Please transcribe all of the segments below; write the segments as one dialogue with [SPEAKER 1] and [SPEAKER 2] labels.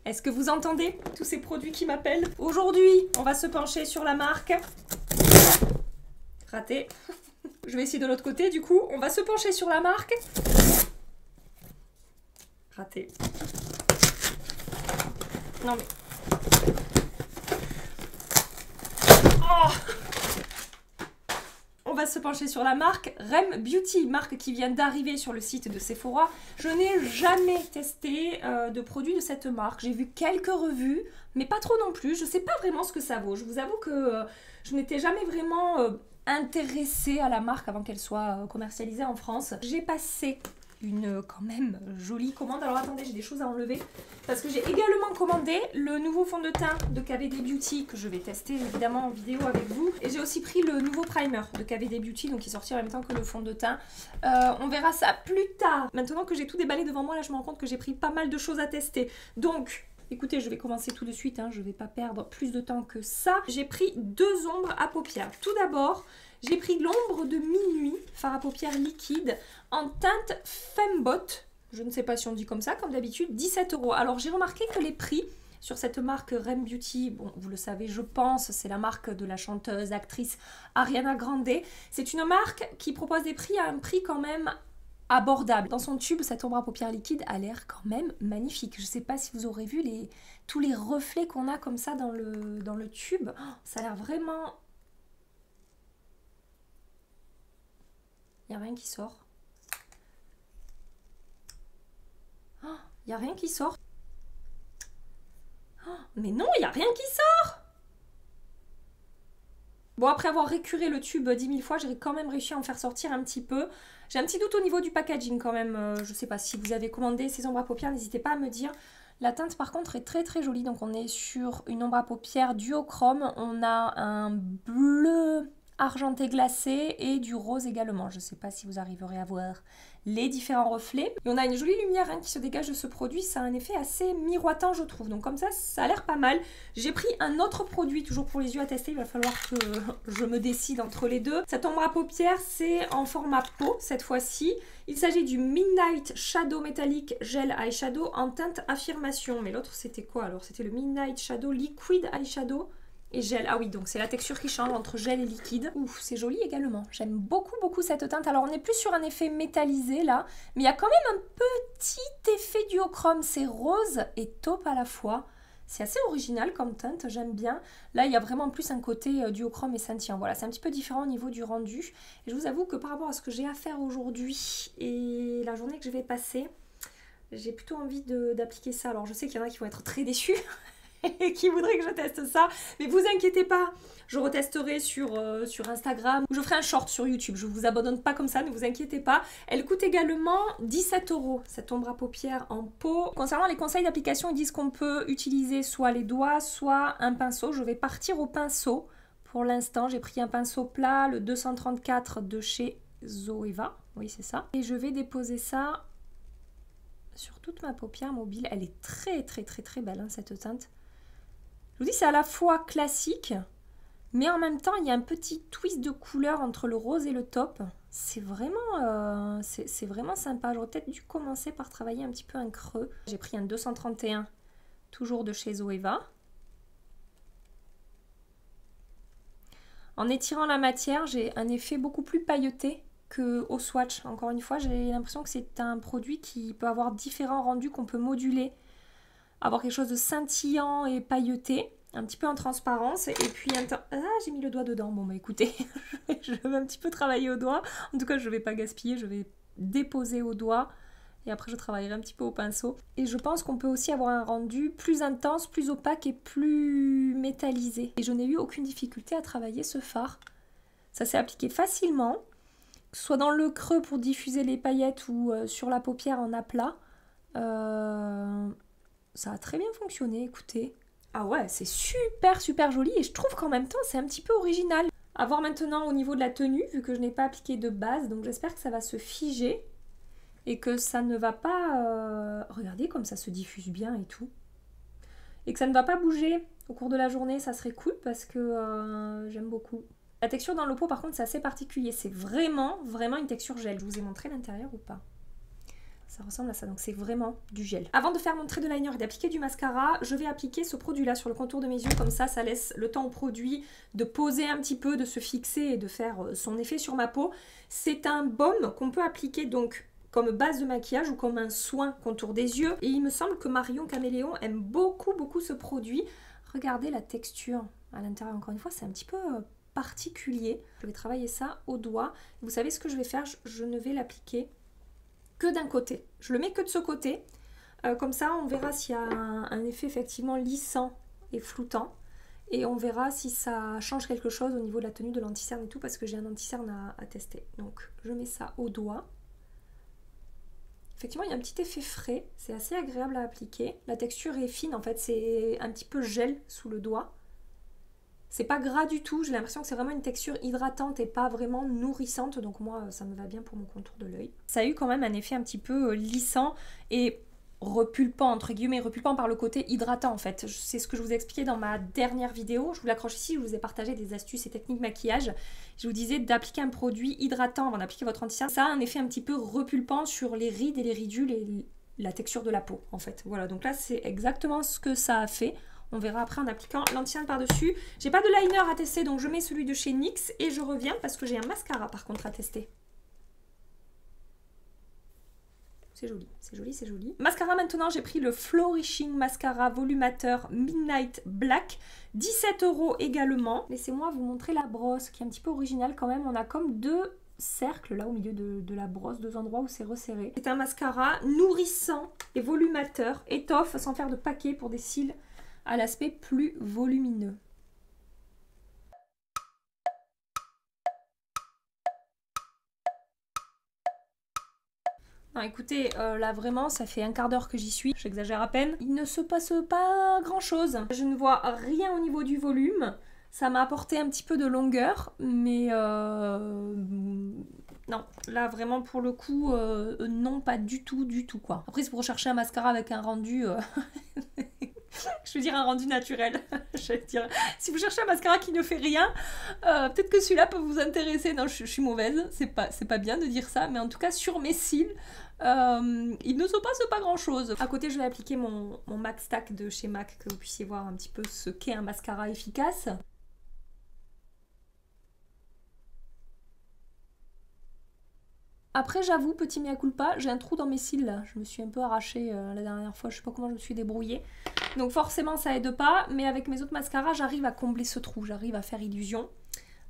[SPEAKER 1] Est-ce que vous entendez tous ces produits qui m'appellent? Aujourd'hui, on va se pencher sur la marque. Raté. Je vais essayer de l'autre côté, du coup. On va se pencher sur la marque. Raté. Non mais... Oh, on va se pencher sur la marque Rem Beauty, marque qui vient d'arriver sur le site de Sephora. Je n'ai jamais testé de produits de cette marque. J'ai vu quelques revues, mais pas trop non plus. Je ne sais pas vraiment ce que ça vaut. Je vous avoue que je n'étais jamais vraiment intéressée à la marque avant qu'elle soit commercialisée en France. J'ai passé une quand même jolie commande. Alors attendez, j'ai des choses à enlever parce que j'ai également commandé le nouveau fond de teint de KVD Beauty que je vais tester évidemment en vidéo avec vous, et j'ai aussi pris le nouveau primer de KVD Beauty, donc qui est sorti en même temps que le fond de teint. On verra ça plus tard. Maintenant que j'ai tout déballé devant moi, là je me rends compte que j'ai pris pas mal de choses à tester, donc écoutez, je vais commencer tout de suite, hein, je ne vais pas perdre plus de temps que ça. J'ai pris deux ombres à paupières. Tout d'abord, j'ai pris l'ombre de minuit, fard à paupières liquide, en teinte Fembot. Je ne sais pas si on dit comme ça, comme d'habitude, 17 €. Alors j'ai remarqué que les prix sur cette marque Rem Beauty, bon, vous le savez, je pense, c'est la marque de la chanteuse, actrice Ariana Grande. C'est une marque qui propose des prix à un prix quand même abordable. Dans son tube, cette ombre à paupières liquide a l'air quand même magnifique. Je ne sais pas si vous aurez vu tous les reflets qu'on a comme ça dans le tube. Oh, ça a l'air vraiment... Il n'y a rien qui sort. Oh, il n'y a rien qui sort. Oh, mais non, il n'y a rien qui sort. Bon, après avoir récuré le tube 10 000 fois, j'ai quand même réussi à en faire sortir un petit peu. J'ai un petit doute au niveau du packaging quand même. Je sais pas si vous avez commandé ces ombres à paupières, n'hésitez pas à me dire. La teinte par contre est très très jolie. Donc on est sur une ombre à paupières duochrome. On a un bleu argenté glacé et du rose également. Je ne sais pas si vous arriverez à voir les différents reflets. Et on a une jolie lumière qui se dégage de ce produit. Ça a un effet assez miroitant, je trouve. Donc comme ça a l'air pas mal. J'ai pris un autre produit, toujours pour les yeux à tester. Il va falloir que je me décide entre les deux. Cette ombre à paupières, c'est en format pot cette fois-ci. Il s'agit du Midnight Shadow Metallic Gel Eyeshadow en teinte affirmation. Mais l'autre, c'était quoi alors? C'était le Midnight Shadow Liquid Eyeshadow et gel. Ah oui, donc c'est la texture qui change entre gel et liquide. Ouf, c'est joli également. J'aime beaucoup beaucoup cette teinte. Alors on est plus sur un effet métallisé là, mais il y a quand même un petit effet duochrome. C'est rose et taupe à la fois. C'est assez original comme teinte, j'aime bien. Là, il y a vraiment plus un côté duochrome et scintillant. Voilà, c'est un petit peu différent au niveau du rendu. Et je vous avoue que par rapport à ce que j'ai à faire aujourd'hui et la journée que je vais passer, j'ai plutôt envie d'appliquer ça. Alors je sais qu'il y en a qui vont être très déçus et qui voudraient que je teste ça, mais vous inquiétez pas, je retesterai sur Instagram, ou je ferai un short sur YouTube, je vous abandonne pas comme ça, ne vous inquiétez pas. Elle coûte également 17 €, cette ombre à paupières en pot. Concernant les conseils d'application, ils disent qu'on peut utiliser soit les doigts, soit un pinceau. Je vais partir au pinceau pour l'instant. J'ai pris un pinceau plat, le 234 de chez Zoeva, oui c'est ça, et je vais déposer ça sur toute ma paupière mobile. Elle est très très très très belle hein, cette teinte. Je vous dis, c'est à la fois classique, mais en même temps, il y a un petit twist de couleur entre le rose et le taupe. C'est vraiment sympa. J'aurais peut-être dû commencer par travailler un petit peu un creux. J'ai pris un 231, toujours de chez Zoeva. En étirant la matière, j'ai un effet beaucoup plus pailleté qu'au swatch. Encore une fois, j'ai l'impression que c'est un produit qui peut avoir différents rendus, qu'on peut moduler. Avoir quelque chose de scintillant et pailleté, un petit peu en transparence, et puis ah, j'ai mis le doigt dedans. Bon bah écoutez, je vais un petit peu travailler au doigt. En tout cas, je ne vais pas gaspiller, je vais déposer au doigt et après je travaillerai un petit peu au pinceau. Et je pense qu'on peut aussi avoir un rendu plus intense, plus opaque et plus métallisé. Et je n'ai eu aucune difficulté à travailler ce fard. Ça s'est appliqué facilement, que ce soit dans le creux pour diffuser les paillettes ou sur la paupière en aplat. Ça a très bien fonctionné, écoutez. Ah ouais, c'est super super joli et je trouve qu'en même temps c'est un petit peu original. À voir maintenant au niveau de la tenue, vu que je n'ai pas appliqué de base, donc j'espère que ça va se figer et que ça ne va pas... Regardez comme ça se diffuse bien et tout. Et que ça ne va pas bouger au cours de la journée, ça serait cool parce que j'aime beaucoup. La texture dans le pot par contre c'est assez particulier, c'est vraiment vraiment une texture gel. Je vous ai montré l'intérieur ou pas? ça ressemble à ça, donc c'est vraiment du gel. Avant de faire mon trait de liner et d'appliquer du mascara, je vais appliquer ce produit-là sur le contour de mes yeux, comme ça laisse le temps au produit de poser un petit peu, de se fixer et de faire son effet sur ma peau. C'est un baume qu'on peut appliquer donc comme base de maquillage ou comme un soin contour des yeux. Et il me semble que Marion Caméléon aime beaucoup ce produit. Regardez la texture à l'intérieur, encore une fois, c'est un petit peu particulier. Je vais travailler ça au doigt. Vous savez ce que je vais faire? Je ne vais l'appliquer que d'un côté. Je le mets que de ce côté. Comme ça, on verra s'il y a un effet effectivement lissant et floutant. Et on verra si ça change quelque chose au niveau de la tenue de l'anti-cerne et tout, parce que j'ai un anti-cerne à tester. Donc, je mets ça au doigt. Effectivement, il y a un petit effet frais. C'est assez agréable à appliquer. La texture est fine, en fait. C'est un petit peu gel sous le doigt. C'est pas gras du tout, j'ai l'impression que c'est vraiment une texture hydratante et pas vraiment nourrissante, donc moi ça me va bien pour mon contour de l'œil. Ça a eu quand même un effet un petit peu lissant et repulpant, entre guillemets, repulpant par le côté hydratant en fait. C'est ce que je vous ai expliqué dans ma dernière vidéo, je vous l'accroche ici, je vous ai partagé des astuces et techniques maquillage. Je vous disais d'appliquer un produit hydratant avant d'appliquer votre anti-cerne. Ça a un effet un petit peu repulpant sur les rides et les ridules et la texture de la peau en fait. Voilà, donc là c'est exactement ce que ça a fait. On verra après en appliquant l'anti-cerne par-dessus. J'ai pas de liner à tester, donc je mets celui de chez NYX et je reviens parce que j'ai un mascara par contre à tester. C'est joli, c'est joli, c'est joli. Mascara maintenant, j'ai pris le Flourishing Mascara Volumateur Midnight Black. 17 € également. Laissez-moi vous montrer la brosse qui est un petit peu originale quand même. On a comme deux cercles là au milieu de la brosse, deux endroits où c'est resserré. C'est un mascara nourrissant et volumateur, étoffe sans faire de paquet pour des cils à l'aspect plus volumineux. Non, écoutez, là vraiment ça fait un quart d'heure que j'y suis, j'exagère à peine. Il ne se passe pas grand chose. Je ne vois rien au niveau du volume. Ça m'a apporté un petit peu de longueur, mais non, là vraiment pour le coup, non, pas du tout quoi. Après c'est pour rechercher un mascara avec un rendu... Je veux dire un rendu naturel. Je veux dire, si vous cherchez un mascara qui ne fait rien, peut-être que celui-là peut vous intéresser. Non, je suis mauvaise, c'est pas bien de dire ça, mais en tout cas sur mes cils, il ne se passe pas grand-chose. À côté, je vais appliquer mon MAC Stack de chez MAC, que vous puissiez voir un petit peu ce qu'est un mascara efficace. Après, j'avoue, petit mea culpa, j'ai un trou dans mes cils là. Je me suis un peu arrachée la dernière fois, je sais pas comment je me suis débrouillée. Donc forcément, ça aide pas, mais avec mes autres mascaras, j'arrive à combler ce trou, j'arrive à faire illusion.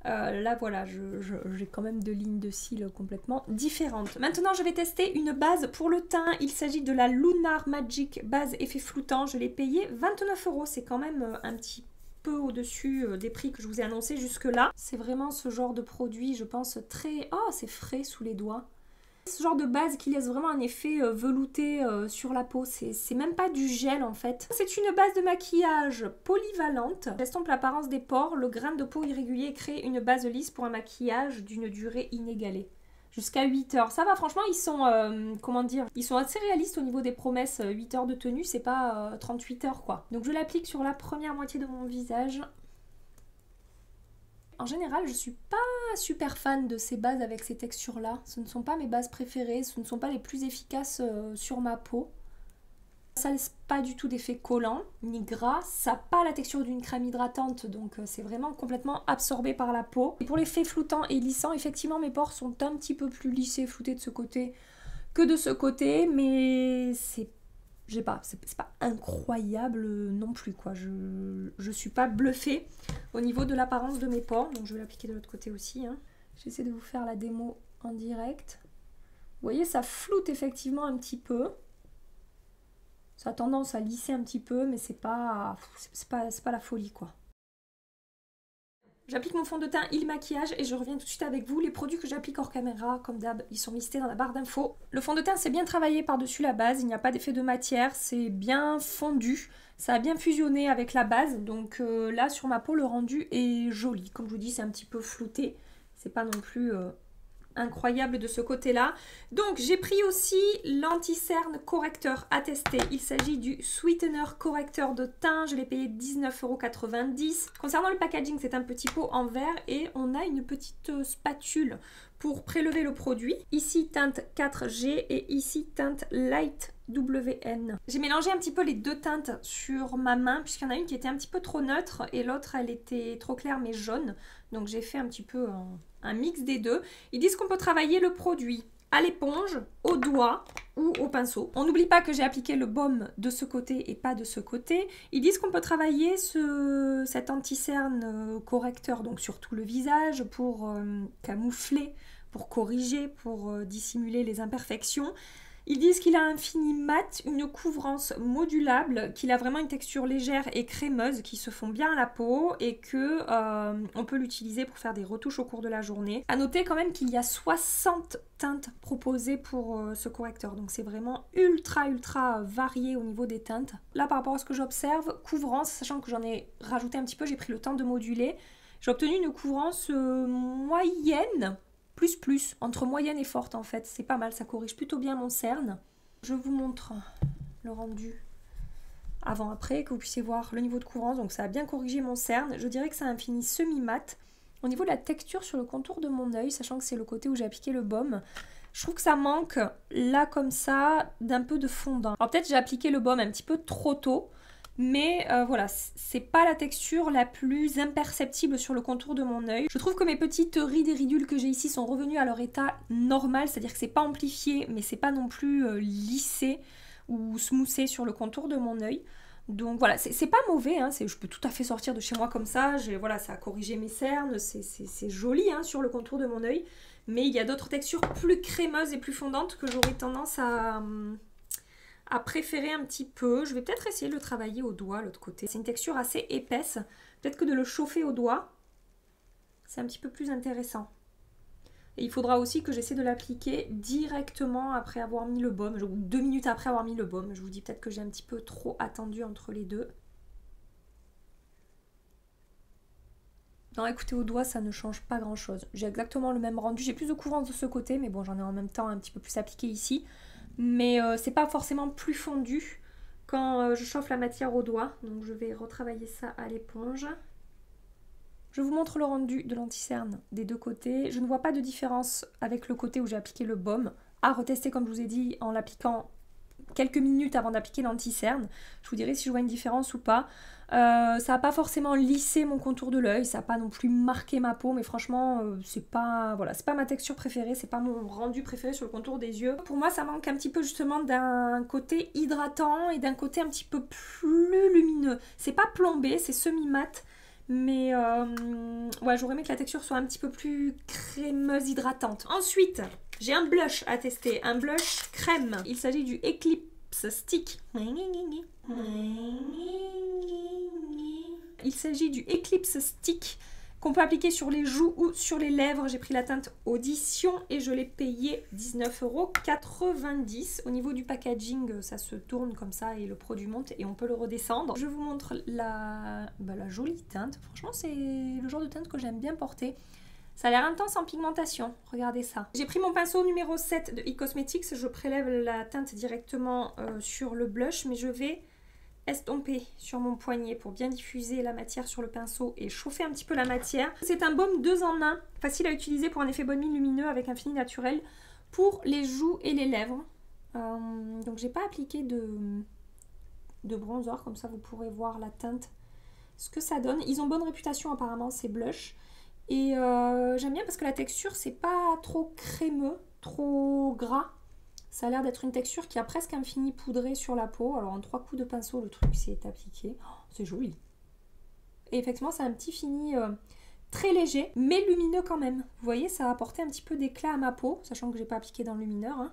[SPEAKER 1] Là, voilà, j'ai quand même deux lignes de cils complètement différentes. Maintenant, je vais tester une base pour le teint. Il s'agit de la Lunar Magic Base Effet Floutant. Je l'ai payé 29 €. C'est quand même un petit peu au-dessus des prix que je vous ai annoncés jusque-là. C'est vraiment ce genre de produit, je pense, très... Oh, c'est frais sous les doigts. Ce genre de base qui laisse vraiment un effet velouté sur la peau, c'est même pas du gel en fait. C'est une base de maquillage polyvalente. Estompe l'apparence des pores, le grain de peau irrégulier crée une base lisse pour un maquillage d'une durée inégalée. Jusqu'à 8 heures. Ça va, franchement, ils sont, comment dire, ils sont assez réalistes au niveau des promesses. 8 heures de tenue, c'est pas 38 heures quoi. Donc je l'applique sur la première moitié de mon visage. En général, je suis pas super fan de ces bases avec ces textures-là. Ce ne sont pas mes bases préférées, ce ne sont pas les plus efficaces sur ma peau. Ça laisse pas du tout d'effet collant, ni gras. Ça n'a pas la texture d'une crème hydratante, donc c'est vraiment complètement absorbé par la peau. Et pour l'effet floutant et lissant, effectivement, mes pores sont un petit peu plus lissés, floutés de ce côté que de ce côté, mais c'est pas incroyable non plus quoi. Je suis pas bluffée au niveau de l'apparence de mes pores, donc je vais l'appliquer de l'autre côté aussi. Hein. J'essaie de vous faire la démo en direct. Vous voyez, ça floute effectivement un petit peu. Ça a tendance à lisser un petit peu, mais c'est pas la folie quoi. J'applique mon fond de teint et le maquillage et je reviens tout de suite avec vous. Les produits que j'applique hors caméra, comme d'hab, ils sont listés dans la barre d'infos. Le fond de teint, c'est bien travaillé par-dessus la base. Il n'y a pas d'effet de matière. C'est bien fondu. Ça a bien fusionné avec la base. Donc là, sur ma peau, le rendu est joli. Comme je vous dis, c'est un petit peu flouté. C'est pas non plus incroyable de ce côté-là. Donc j'ai pris aussi l'anti-cerne correcteur à tester. Il s'agit du Sweetener correcteur de teint. Je l'ai payé 19,90 €. Concernant le packaging, c'est un petit pot en verre et on a une petite spatule pour prélever le produit. Ici teinte 4G et ici teinte Light WN. J'ai mélangé un petit peu les deux teintes sur ma main puisqu'il y en a une qui était un petit peu trop neutre et l'autre elle était trop claire mais jaune. Donc j'ai fait un petit peu un mix des deux. Ils disent qu'on peut travailler le produit à l'éponge, au doigt ou au pinceau. On n'oublie pas que j'ai appliqué le baume de ce côté et pas de ce côté. Ils disent qu'on peut travailler cet anti-cerne correcteur donc sur tout le visage pour camoufler, pour corriger, pour dissimuler les imperfections. Ils disent qu'il a un fini mat, une couvrance modulable, qu'il a vraiment une texture légère et crémeuse qui se font bien à la peau et que on peut l'utiliser pour faire des retouches au cours de la journée. À noter quand même qu'il y a 60 teintes proposées pour ce correcteur, donc c'est vraiment ultra varié au niveau des teintes. Là par rapport à ce que j'observe, couvrance, sachant que j'en ai rajouté un petit peu, j'ai pris le temps de moduler, j'ai obtenu une couvrance moyenne, plus, entre moyenne et forte en fait, c'est pas mal, ça corrige plutôt bien mon cerne. Je vous montre le rendu avant-après, que vous puissiez voir le niveau de couvrance, donc ça a bien corrigé mon cerne. Je dirais que ça a un fini semi-mat. Au niveau de la texture sur le contour de mon œil, sachant que c'est le côté où j'ai appliqué le baume, je trouve que ça manque, là comme ça, d'un peu de fondant. Alors peut-être j'ai appliqué le baume un petit peu trop tôt, mais voilà, c'est pas la texture la plus imperceptible sur le contour de mon œil. Je trouve que mes petites rides et ridules que j'ai ici sont revenues à leur état normal, c'est-à-dire que c'est pas amplifié, mais c'est pas non plus lissé ou smoothé sur le contour de mon œil. Donc voilà, c'est pas mauvais, hein, je peux tout à fait sortir de chez moi comme ça, voilà, ça a corrigé mes cernes, c'est joli hein, sur le contour de mon œil, mais il y a d'autres textures plus crémeuses et plus fondantes que j'aurais tendance à préférer un petit peu. Je vais peut-être essayer de le travailler au doigt, l'autre côté. C'est une texture assez épaisse. Peut-être que de le chauffer au doigt, c'est un petit peu plus intéressant. Et il faudra aussi que j'essaie de l'appliquer directement après avoir mis le baume, ou 2 minutes après avoir mis le baume. Je vous dis peut-être que j'ai un petit peu trop attendu entre les deux. Non, écoutez, au doigt, ça ne change pas grand-chose. J'ai exactement le même rendu. J'ai plus de couvrance de ce côté, mais bon, j'en ai en même temps un petit peu plus appliqué ici. Mais c'est pas forcément plus fondu quand je chauffe la matière au doigt. Donc je vais retravailler ça à l'éponge. Je vous montre le rendu de l'anti-cerne des deux côtés. Je ne vois pas de différence avec le côté où j'ai appliqué le baume. À retester comme je vous ai dit en l'appliquant quelques minutes avant d'appliquer l'anti-cerne. Je vous dirai si je vois une différence ou pas. Ça n'a pas forcément lissé mon contour de l'œil, ça n'a pas non plus marqué ma peau, mais franchement, c'est pas ma texture préférée, c'est pas mon rendu préféré sur le contour des yeux. Pour moi, ça manque un petit peu justement d'un côté hydratant et d'un côté un petit peu plus lumineux. C'est pas plombé, c'est semi-mat, mais ouais, j'aurais aimé que la texture soit un petit peu plus crémeuse, hydratante. Ensuite, j'ai un blush à tester, un blush crème. Il s'agit du Eclipse Stick. Il s'agit du Eclipse Stick qu'on peut appliquer sur les joues ou sur les lèvres. J'ai pris la teinte Audition et je l'ai payé 19,90 €. Au niveau du packaging, ça se tourne comme ça et le produit monte et on peut le redescendre. Je vous montre la jolie teinte. Franchement, c'est le genre de teinte que j'aime bien porter. Ça a l'air intense en pigmentation, regardez ça. J'ai pris mon pinceau numéro 7 de eCosmetics, je prélève la teinte directement sur le blush, mais je vais estomper sur mon poignet pour bien diffuser la matière sur le pinceau et chauffer un petit peu la matière. C'est un baume 2 en 1, facile à utiliser pour un effet bonne mine lumineux avec un fini naturel pour les joues et les lèvres. Donc j'ai pas appliqué de bronzer, comme ça vous pourrez voir la teinte, ce que ça donne. Ils ont bonne réputation apparemment ces blushs. Et j'aime bien parce que la texture, c'est pas trop crémeux, trop gras. Ça a l'air d'être une texture qui a presque un fini poudré sur la peau. Alors en 3 coups de pinceau, le truc s'est appliqué. Oh, c'est joli. Et effectivement, c'est un petit fini très léger, mais lumineux quand même. Vous voyez, ça a apporté un petit peu d'éclat à ma peau, sachant que j'ai pas appliqué dans le lumineur. Hein.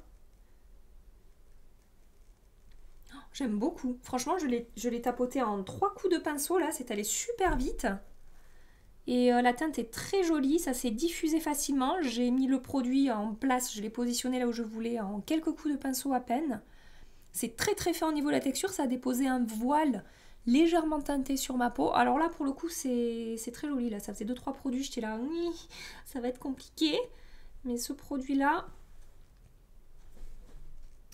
[SPEAKER 1] Oh, j'aime beaucoup. Franchement, je l'ai tapoté en 3 coups de pinceau, là. C'est allé super vite. Et la teinte est très jolie, ça s'est diffusé facilement. J'ai mis le produit en place, je l'ai positionné là où je voulais en quelques coups de pinceau à peine. C'est très très fin au niveau de la texture, ça a déposé un voile légèrement teinté sur ma peau. Alors là pour le coup c'est très joli, là ça faisait 2-3 produits, j'étais là, oui, ça va être compliqué. Mais ce produit-là,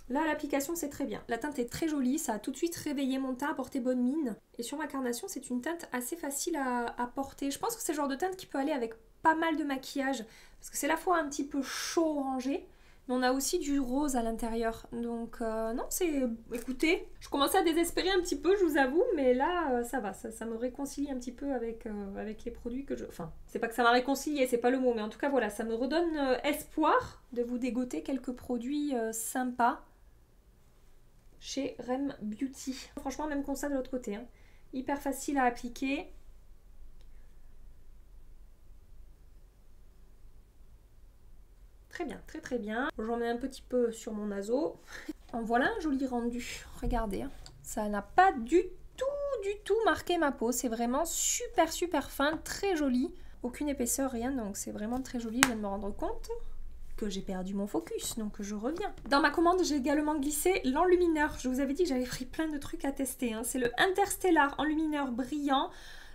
[SPEAKER 1] là, l'application, c'est très bien. La teinte est très jolie, ça a tout de suite réveillé mon teint, apporté bonne mine. Et sur ma carnation, c'est une teinte assez facile à porter. Je pense que c'est le genre de teinte qui peut aller avec pas mal de maquillage, parce que c'est à la fois un petit peu chaud orangé, mais on a aussi du rose à l'intérieur. Donc non, c'est... Écoutez, je commençais à désespérer un petit peu, je vous avoue, mais là, ça va. Ça me réconcilie un petit peu avec les produits que je... Enfin, c'est pas que ça m'a réconcilié, c'est pas le mot, mais en tout cas, voilà, ça me redonne espoir de vous dégoter quelques produits sympas chez Rem Beauty. Franchement, même constat de l'autre côté. Hein. Hyper facile à appliquer. Très bien, très très bien. J'en mets un petit peu sur mon naso. En voilà un joli rendu. Regardez, hein. Ça n'a pas du tout marqué ma peau. C'est vraiment super super fin, très joli. Aucune épaisseur, rien, donc c'est vraiment très joli. Je viens de me rendre compte que j'ai perdu mon focus, donc je reviens. Dans ma commande, j'ai également glissé l'enlumineur. Je vous avais dit que j'avais pris plein de trucs à tester. Hein. C'est le Interstellar enlumineur brillant.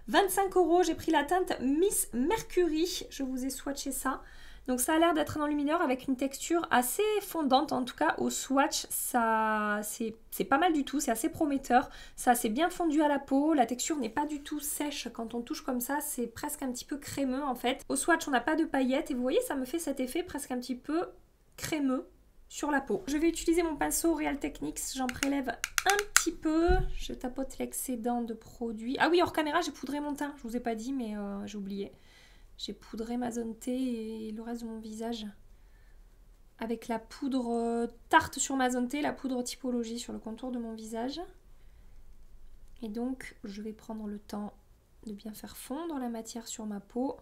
[SPEAKER 1] 25 €. J'ai pris la teinte Miss Mercury. Je vous ai swatché ça. Donc ça a l'air d'être un enlumineur avec une texture assez fondante, en tout cas au swatch, ça c'est pas mal du tout, c'est assez prometteur. Ça c'est bien fondu à la peau, la texture n'est pas du tout sèche quand on touche comme ça, c'est presque un petit peu crémeux en fait. Au swatch on n'a pas de paillettes et vous voyez ça me fait cet effet presque un petit peu crémeux sur la peau. Je vais utiliser mon pinceau Real Techniques, j'en prélève un petit peu, je tapote l'excédent de produit. Ah oui, hors caméra j'ai poudré mon teint, je vous ai pas dit mais j'ai oublié. J'ai poudré ma zone T et le reste de mon visage avec la poudre tarte sur ma zone T, la poudre typologie sur le contour de mon visage. Et donc, je vais prendre le temps de bien faire fondre la matière sur ma peau.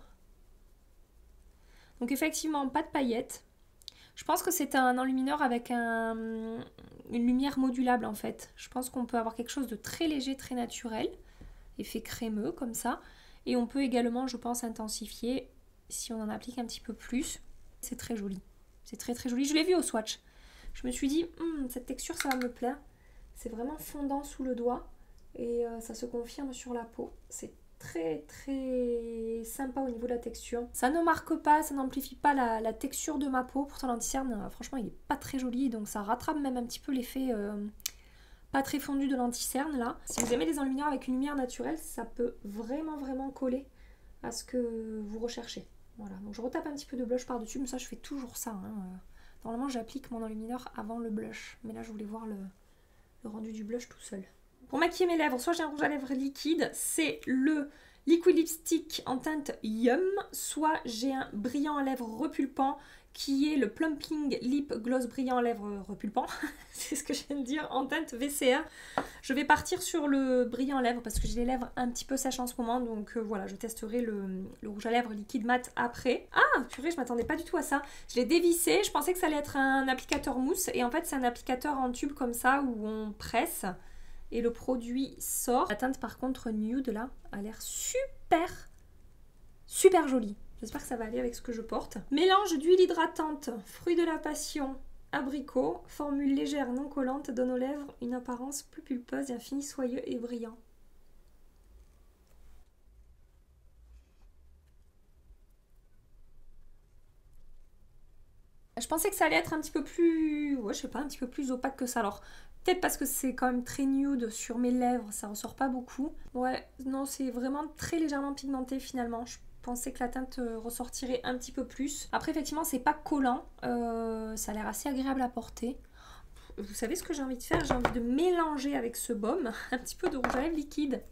[SPEAKER 1] Donc effectivement, pas de paillettes. Je pense que c'est un enlumineur avec une lumière modulable en fait. Je pense qu'on peut avoir quelque chose de très léger, très naturel. Effet crémeux comme ça. Et on peut également, je pense, intensifier si on en applique un petit peu plus. C'est très joli. C'est très très joli. Je l'ai vu au swatch. Je me suis dit, cette texture, ça va me plaire. C'est vraiment fondant sous le doigt. Et ça se confirme sur la peau. C'est très très sympa au niveau de la texture. Ça ne marque pas, ça n'amplifie pas la texture de ma peau. Pourtant, l'anti-cerne, franchement, il n'est pas très joli. Donc ça rattrape même un petit peu l'effet... pas très fondu de l'anti-cerne là. Si vous aimez les enlumineurs avec une lumière naturelle, ça peut vraiment coller à ce que vous recherchez. Voilà, donc je retape un petit peu de blush par-dessus, mais ça je fais toujours ça. Hein. Normalement j'applique mon enlumineur avant le blush, mais là je voulais voir le rendu du blush tout seul. Pour maquiller mes lèvres, soit j'ai un rouge à lèvres liquide, c'est le Liquid Lipstick en teinte Yum, soit j'ai un brillant à lèvres repulpant qui est le Plumping Lip Gloss brillant à lèvres repulpant. C'est ce que je viens de dire, en teinte VCR. Je vais partir sur le brillant à lèvres parce que j'ai les lèvres un petit peu sèches en ce moment. Donc voilà, je testerai le rouge à lèvres liquide mat après. Ah, purée, je m'attendais pas du tout à ça. Je l'ai dévissé, je pensais que ça allait être un applicateur mousse. Et en fait, c'est un applicateur en tube comme ça où on presse et le produit sort. La teinte par contre nude là a l'air super jolie. J'espère que ça va aller avec ce que je porte. Mélange d'huile hydratante, fruits de la passion, abricot, formule légère non collante donne aux lèvres une apparence plus pulpeuse et un fini soyeux et brillant. Je pensais que ça allait être un petit peu plus... ouais, je sais pas, un petit peu plus opaque que ça. Alors, peut-être parce que c'est quand même très nude sur mes lèvres, ça ressort pas beaucoup. Ouais, non, c'est vraiment très légèrement pigmenté finalement. Je pensais que la teinte ressortirait un petit peu plus. Après, effectivement, c'est pas collant. Ça a l'air assez agréable à porter. Vous savez ce que j'ai envie de faire? J'ai envie de mélanger avec ce baume un petit peu de rouge à lèvres liquide.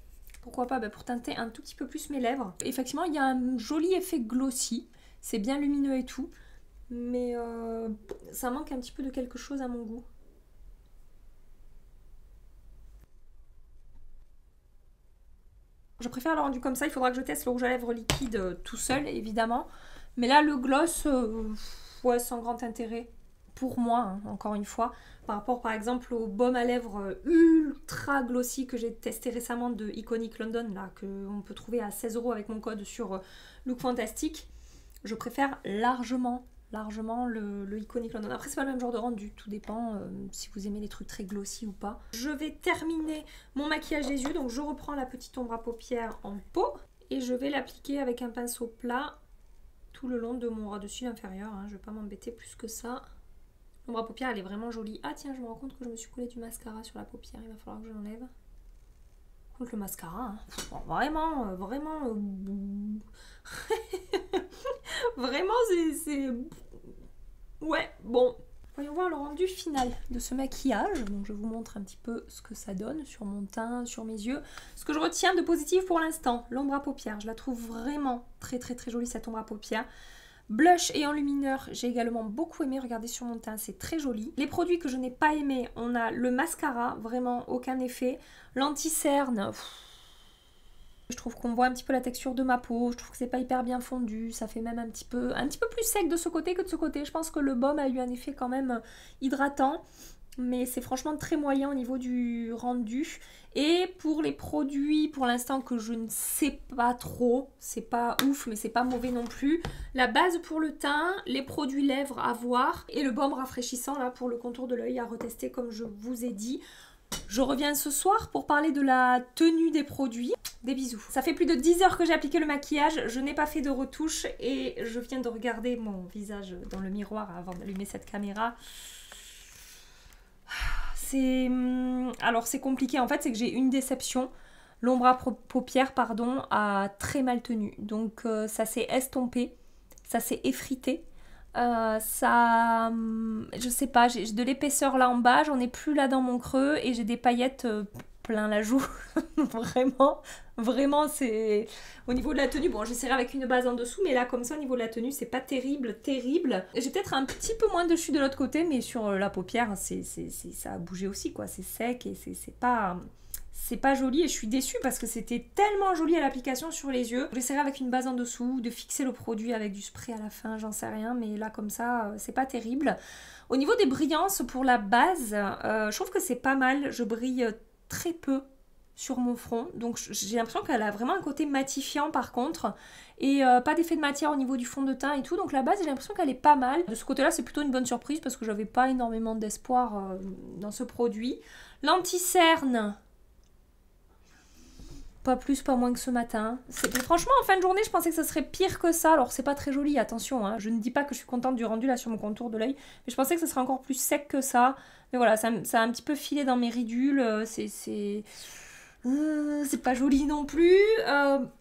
[SPEAKER 1] Pourquoi pas? Pour teinter un tout petit peu plus mes lèvres. Effectivement, il y a un joli effet glossy. C'est bien lumineux et tout. Mais ça manque un petit peu de quelque chose à mon goût. Je préfère le rendu comme ça, il faudra que je teste le rouge à lèvres liquide tout seul évidemment. Mais là le gloss, ouais, sans grand intérêt pour moi, hein, encore une fois. Par rapport par exemple au baume à lèvres ultra glossy que j'ai testé récemment de Iconic London, là, qu'on peut trouver à 16 € avec mon code sur Look Fantastic. Je préfère largement le Iconic London. Après c'est pas le même genre de rendu, tout dépend si vous aimez les trucs très glossy ou pas. Je vais terminer mon maquillage des yeux, donc je reprends la petite ombre à paupières en pot et je vais l'appliquer avec un pinceau plat tout le long de mon ras de cils inférieur. Hein. Je vais pas m'embêter plus que ça. L'ombre à paupières, elle est vraiment jolie. Ah tiens, je me rends compte que je me suis collé du mascara sur la paupière. Il va falloir que je l'enlève. Contre le mascara, hein. Bon, vraiment, vraiment, c'est... Ouais, bon. Voyons voir le rendu final de ce maquillage. Donc je vous montre un petit peu ce que ça donne sur mon teint, sur mes yeux. Ce que je retiens de positif pour l'instant, l'ombre à paupières. Je la trouve vraiment très jolie cette ombre à paupières. Blush et enlumineur, j'ai également beaucoup aimé. Regardez sur mon teint, c'est très joli. Les produits que je n'ai pas aimé, on a le mascara, vraiment aucun effet. L'anti-cerne, je trouve qu'on voit un petit peu la texture de ma peau. Je trouve que c'est pas hyper bien fondu. Ça fait même un petit peu plus sec de ce côté que de ce côté. Je pense que le baume a eu un effet quand même hydratant. Mais c'est franchement très moyen au niveau du rendu. Et pour les produits, pour l'instant, que je ne sais pas trop, c'est pas ouf, mais c'est pas mauvais non plus. La base pour le teint, les produits lèvres à voir, et le baume rafraîchissant là pour le contour de l'œil à retester comme je vous ai dit. Je reviens ce soir pour parler de la tenue des produits. Des bisous. Ça fait plus de 10 heures que j'ai appliqué le maquillage, je n'ai pas fait de retouche et je viens de regarder mon visage dans le miroir avant d'allumer cette caméra. Alors c'est compliqué en fait, c'est que j'ai une déception. L'ombre à paupières, pardon, a très mal tenu. Donc ça s'est estompé, ça s'est effrité. Je sais pas, j'ai de l'épaisseur là en bas, j'en ai plus là dans mon creux et j'ai des paillettes plein la joue. Vraiment c'est... Au niveau de la tenue, bon j'essaierai avec une base en dessous, mais là comme ça au niveau de la tenue c'est pas terrible. J'ai peut-être un petit peu moins de chute de l'autre côté, mais sur la paupière ça a bougé aussi quoi, c'est sec et c'est pas joli et je suis déçue parce que c'était tellement joli à l'application sur les yeux. J'essaierai avec une base en dessous, de fixer le produit avec du spray à la fin, j'en sais rien, mais là comme ça c'est pas terrible. Au niveau des brillances pour la base, je trouve que c'est pas mal, je brille très peu sur mon front, donc j'ai l'impression qu'elle a vraiment un côté matifiant par contre, et pas d'effet de matière au niveau du fond de teint et tout, donc la base j'ai l'impression qu'elle est pas mal. De ce côté là c'est plutôt une bonne surprise parce que j'avais pas énormément d'espoir dans ce produit. L'anti-cerne, pas plus, pas moins que ce matin. Franchement, en fin de journée, je pensais que ça serait pire que ça. Alors, c'est pas très joli, attention. Hein. Je ne dis pas que je suis contente du rendu là sur mon contour de l'œil. Mais je pensais que ça serait encore plus sec que ça. Mais voilà, ça a un petit peu filé dans mes ridules. C'est pas joli non plus.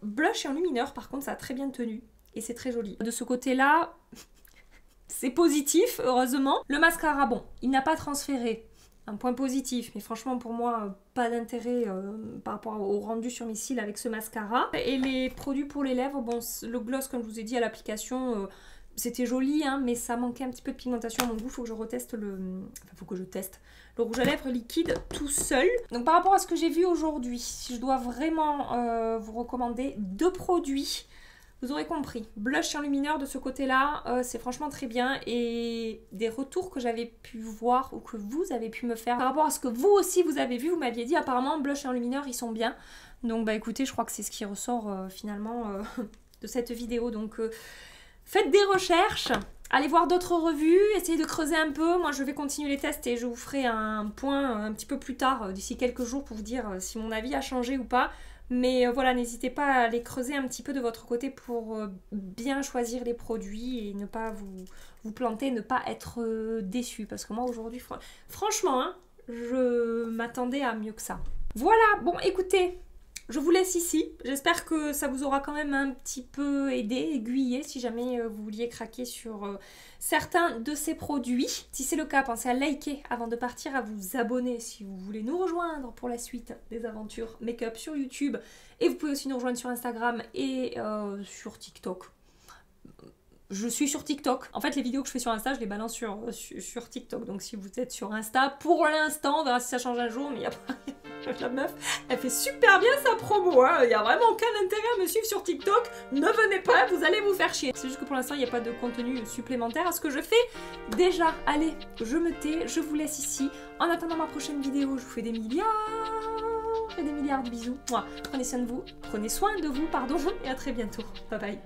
[SPEAKER 1] Blush et enlumineur, par contre, ça a très bien tenu. Et c'est très joli. De ce côté-là, c'est positif, heureusement. Le mascara, bon, il n'a pas transféré. Un point positif, mais franchement pour moi pas d'intérêt par rapport au rendu sur mes cils avec ce mascara. Et les produits pour les lèvres, bon le gloss comme je vous ai dit à l'application c'était joli hein, mais ça manquait un petit peu de pigmentation à mon goût, faut que je reteste faut que je teste le rouge à lèvres liquide tout seul. Donc par rapport à ce que j'ai vu aujourd'hui, si je dois vraiment vous recommander 2 produits, vous aurez compris, blush et enlumineur de ce côté-là, c'est franchement très bien. Et des retours que j'avais pu voir ou que vous avez pu me faire par rapport à ce que vous aussi vous avez vu, vous m'aviez dit apparemment blush et enlumineur ils sont bien. Donc bah écoutez, je crois que c'est ce qui ressort finalement de cette vidéo. Donc faites des recherches, allez voir d'autres revues, essayez de creuser un peu. Moi je vais continuer les tests et je vous ferai un point un petit peu plus tard, d'ici quelques jours, pour vous dire si mon avis a changé ou pas. Mais voilà, n'hésitez pas à les creuser un petit peu de votre côté pour bien choisir les produits et ne pas vous planter, ne pas être déçu. Parce que moi aujourd'hui, franchement, hein, je m'attendais à mieux que ça. Voilà, bon écoutez, je vous laisse ici. J'espère que ça vous aura quand même un petit peu aidé, aiguillé, si jamais vous vouliez craquer sur certains de ces produits. Si c'est le cas, pensez à liker avant de partir, à vous abonner si vous voulez nous rejoindre pour la suite des aventures make-up sur YouTube. Et vous pouvez aussi nous rejoindre sur Instagram et sur TikTok. Je suis sur TikTok. En fait, les vidéos que je fais sur Insta, je les balance sur TikTok. Donc si vous êtes sur Insta, pour l'instant, on verra si ça change un jour, mais il n'y a pas... La meuf, elle fait super bien sa promo, hein. Il n'y a vraiment aucun intérêt à me suivre sur TikTok. Ne venez pas, vous allez vous faire chier. C'est juste que pour l'instant, il n'y a pas de contenu supplémentaire à ce que je fais déjà. Allez, je me tais, je vous laisse ici. En attendant ma prochaine vidéo, je vous fais des milliards et des milliards de bisous. Prenez soin de vous, pardon, et à très bientôt. Bye bye.